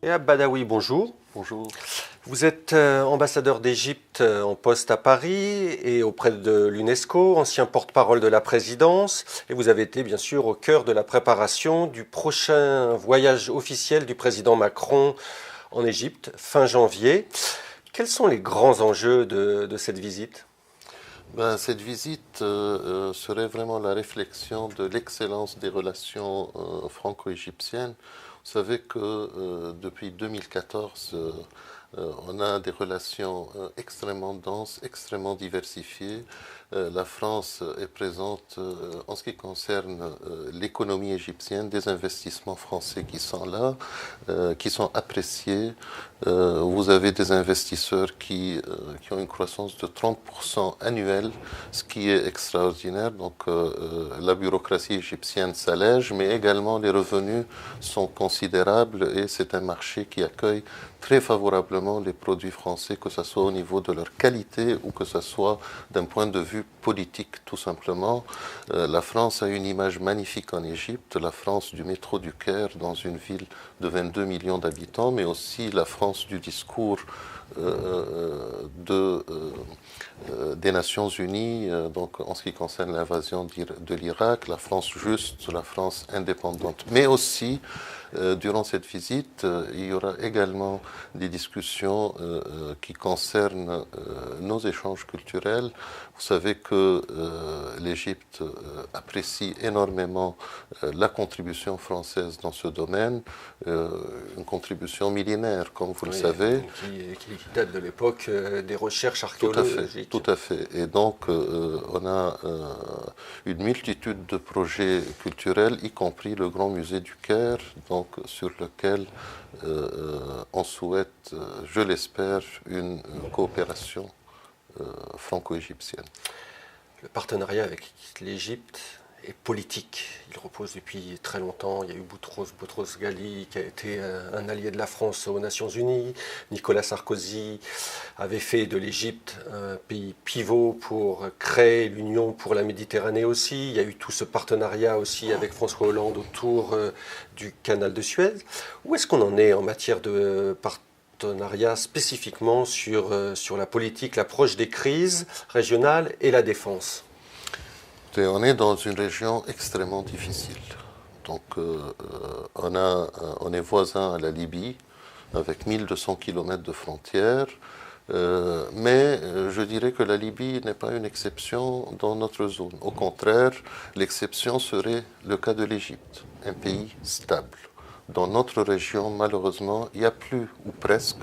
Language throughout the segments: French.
Rehab Badawi, bonjour. Bonjour. Vous êtes ambassadeur d'Égypte en poste à Paris et auprès de l'UNESCO, ancien porte-parole de la présidence, et vous avez été bien sûr au cœur de la préparation du prochain voyage officiel du président Macron en Égypte, fin janvier. Quels sont les grands enjeux de cette visite ? Cette visite serait vraiment la réflexion de l'excellence des relations franco-égyptiennes. Vous savez que depuis 2014, on a des relations extrêmement denses, extrêmement diversifiées. La France est présente en ce qui concerne l'économie égyptienne, des investissements français qui sont là, qui sont appréciés. Vous avez des investisseurs qui ont une croissance de 30% annuelle, ce qui est extraordinaire. Donc la bureaucratie égyptienne s'allège, mais également les revenus sont considérables et c'est un marché qui accueille très favorablement les produits français, que ce soit au niveau de leur qualité ou que ce soit d'un point de vue politique, tout simplement. La France a une image magnifique en Égypte, la France du métro du Caire dans une ville de 22 millions d'habitants, mais aussi la France du discours des Nations Unies, donc en ce qui concerne l'invasion de l'Irak, la France juste, la France indépendante. Mais aussi, durant cette visite, il y aura également des discussions qui concernent nos échanges culturels. Vous savez que l'Égypte apprécie énormément la contribution française dans ce domaine, une contribution millénaire, comme vous le savez. Qui date de l'époque des recherches archéologiques. Tout à fait. Et donc, on a une multitude de projets culturels, y compris le Grand Musée du Caire, donc, sur lequel on souhaite, je l'espère, une coopération franco-égyptienne. Le partenariat avec l'Égypte est politique. Il repose depuis très longtemps. Il y a eu Boutros Ghali qui a été un allié de la France aux Nations Unies. Nicolas Sarkozy avait fait de l'Égypte un pays pivot pour créer l'Union pour la Méditerranée aussi. Il y a eu tout ce partenariat aussi avec François Hollande autour du canal de Suez. Où est-ce qu'on en est en matière de partenariat spécifiquement sur la politique, l'approche des crises régionales et la défense ? On est dans une région extrêmement difficile. Donc, on est voisin à la Libye, avec 1200 km de frontières. Mais je dirais que la Libye n'est pas une exception dans notre zone. Au contraire, l'exception serait le cas de l'Égypte, un pays stable. Dans notre région, malheureusement, il n'y a plus, ou presque,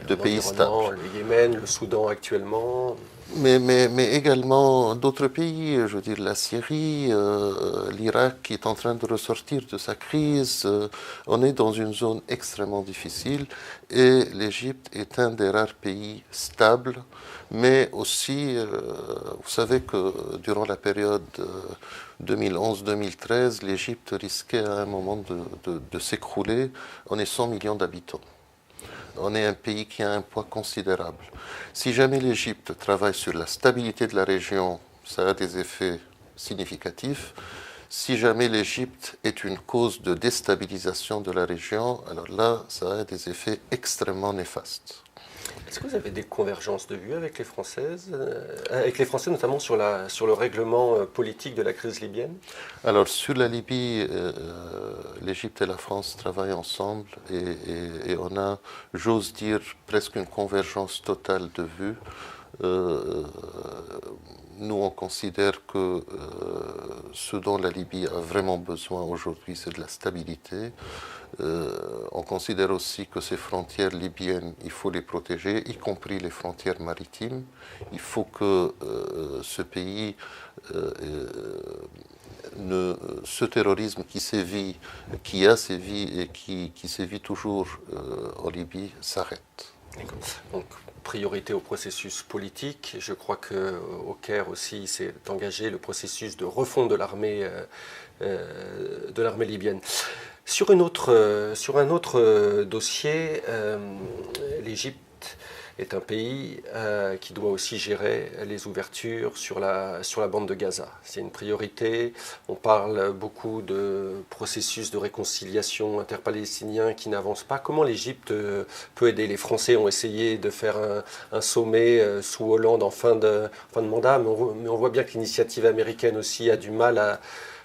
de pays stables. Le Yémen, le Soudan actuellement. Mais également d'autres pays, je veux dire la Syrie, l'Irak qui est en train de ressortir de sa crise. On est dans une zone extrêmement difficile et l'Égypte est un des rares pays stables. Mais aussi, vous savez que durant la période 2011-2013, l'Égypte risquait à un moment de s'écrouler. On est 100 millions d'habitants. On est un pays qui a un poids considérable. Si jamais l'Égypte travaille sur la stabilité de la région, ça a des effets significatifs. Si jamais l'Égypte est une cause de déstabilisation de la région, alors là, ça a des effets extrêmement néfastes. Est-ce que vous avez des convergences de vues avec les Français notamment sur le règlement politique de la crise libyenne ? Alors sur la Libye, l'Égypte et la France travaillent ensemble et on a, j'ose dire, presque une convergence totale de vues. Nous, on considère que ce dont la Libye a vraiment besoin aujourd'hui, c'est de la stabilité. On considère aussi que ces frontières libyennes, il faut les protéger, y compris les frontières maritimes. Il faut que ce pays, ce terrorisme qui a sévi et qui sévit toujours en Libye, s'arrête. Donc, priorité au processus politique. Je crois qu'au Caire aussi s'est engagé le processus de refonte de l'armée libyenne. Sur un autre dossier, l'Égypte est un pays qui doit aussi gérer les ouvertures sur la bande de Gaza. C'est une priorité. On parle beaucoup de processus de réconciliation interpalestinien qui n'avance pas. Comment l'Égypte peut aider? Les Français ont essayé de faire un sommet sous Hollande en fin de mandat, mais on voit bien que l'initiative américaine aussi a du mal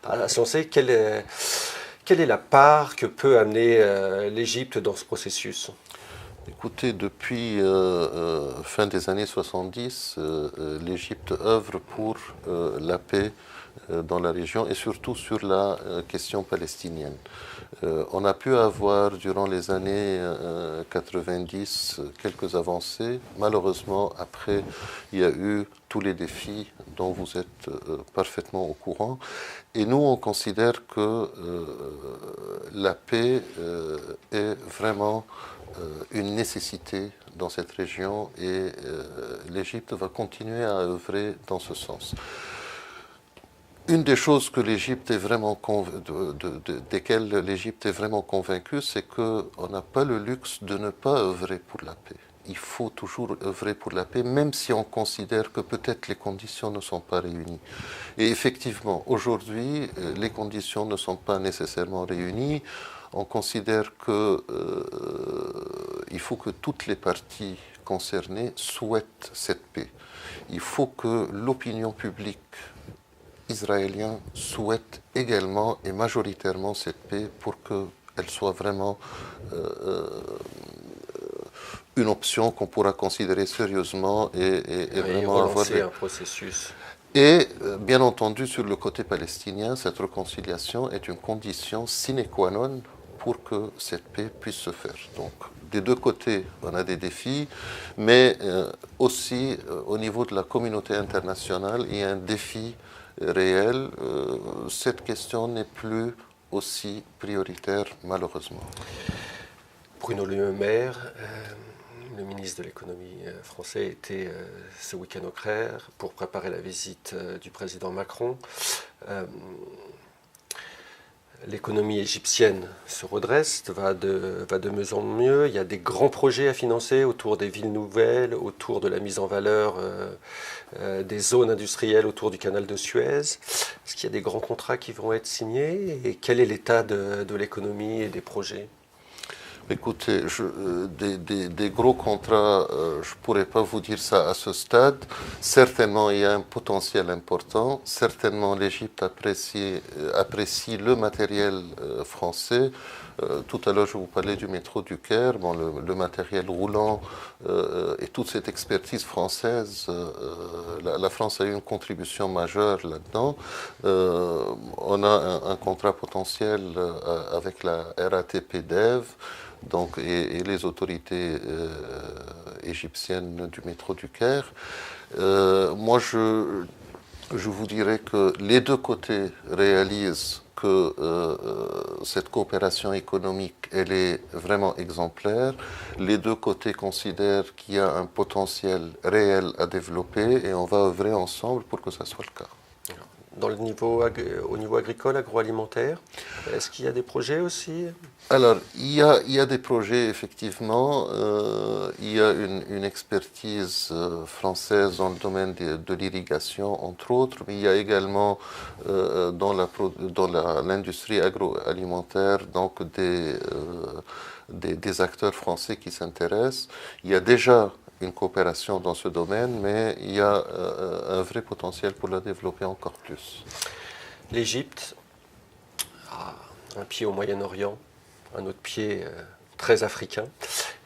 à se lancer. Quelle est la part que peut amener l'Égypte dans ce processus? Écoutez, depuis fin des années 70, l'Égypte œuvre pour la paix dans la région et surtout sur la question palestinienne. On a pu avoir durant les années 90 quelques avancées. Malheureusement, après, il y a eu tous les défis dont vous êtes parfaitement au courant. Et nous, on considère que la paix est vraiment une nécessité dans cette région et l'Égypte va continuer à œuvrer dans ce sens. Une des choses que l'Égypte est vraiment desquelles l'Égypte est vraiment convaincue, c'est qu'on n'a pas le luxe de ne pas œuvrer pour la paix. Il faut toujours œuvrer pour la paix, même si on considère que peut-être les conditions ne sont pas réunies. Et effectivement, aujourd'hui, les conditions ne sont pas nécessairement réunies. On considère qu'il faut que toutes les parties concernées souhaitent cette paix. Il faut que l'opinion publique israélienne souhaite également et majoritairement cette paix pour qu'elle soit vraiment une option qu'on pourra considérer sérieusement et vraiment avoir un processus. Et bien entendu, sur le côté palestinien, cette réconciliation est une condition sine qua non pour que cette paix puisse se faire. Donc, des deux côtés, on a des défis, mais aussi au niveau de la communauté internationale, il y a un défi réel. Cette question n'est plus aussi prioritaire, malheureusement. Bruno Le Maire, le ministre de l'économie français, était ce week-end au Caire pour préparer la visite du président Macron. L'économie égyptienne se redresse, va de mieux en mieux. Il y a des grands projets à financer autour des villes nouvelles, autour de la mise en valeur des zones industrielles autour du canal de Suez. Est-ce qu'il y a des grands contrats qui vont être signés? Et quel est l'état de l'économie et des projets? Écoutez, des gros contrats, je ne pourrais pas vous dire ça à ce stade. Certainement, il y a un potentiel important. Certainement, l'Égypte apprécie le matériel français. Tout à l'heure, je vous parlais du métro du Caire. Bon, le matériel roulant et toute cette expertise française, la France a eu une contribution majeure là-dedans. On a un contrat potentiel avec la RATP DEV. Donc, et les autorités égyptiennes du métro du Caire. Moi, je vous dirais que les deux côtés réalisent que cette coopération économique, elle est vraiment exemplaire. Les deux côtés considèrent qu'il y a un potentiel réel à développer et on va œuvrer ensemble pour que ça soit le cas. Au niveau agricole, agroalimentaire, est-ce qu'il y a des projets aussi? Alors, il y a des projets, effectivement. Il y a une expertise française dans le domaine de l'irrigation, entre autres, mais il y a également dans l'industrie agroalimentaire donc des acteurs français qui s'intéressent. Il y a déjà une coopération dans ce domaine, mais il y a un vrai potentiel pour la développer encore plus. L'Égypte a un pied au Moyen-Orient, un autre pied très africain,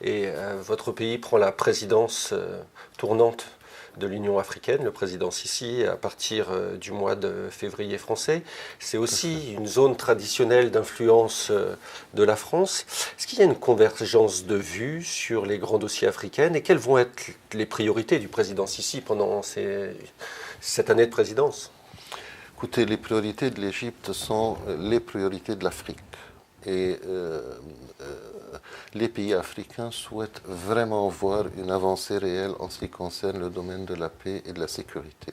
et votre pays prend la présidence tournante de l'Union africaine, le président Sisi, à partir du mois de février français. C'est aussi une zone traditionnelle d'influence de la France. Est-ce qu'il y a une convergence de vues sur les grands dossiers africains et quelles vont être les priorités du président Sisi pendant cette année de présidence? Écoutez, les priorités de l'Égypte sont les priorités de l'Afrique. Et les pays africains souhaitent vraiment voir une avancée réelle en ce qui concerne le domaine de la paix et de la sécurité.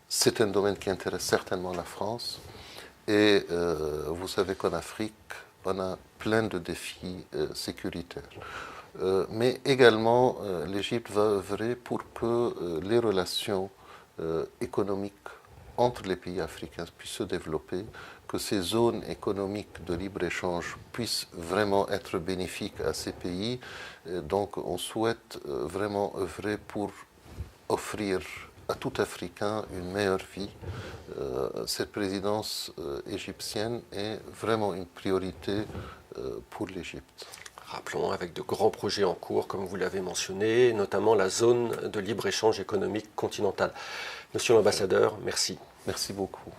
C'est un domaine qui intéresse certainement la France. Et vous savez qu'en Afrique, on a plein de défis sécuritaires. Mais également, l'Égypte va œuvrer pour que les relations économiques entre les pays africains puissent se développer, que ces zones économiques de libre-échange puissent vraiment être bénéfiques à ces pays. Donc on souhaite vraiment œuvrer pour offrir à tout Africain une meilleure vie. Cette présidence égyptienne est vraiment une priorité pour l'Égypte. Rappelons, avec de grands projets en cours, comme vous l'avez mentionné, notamment la zone de libre-échange économique continentale. Monsieur l'ambassadeur, merci. Merci beaucoup.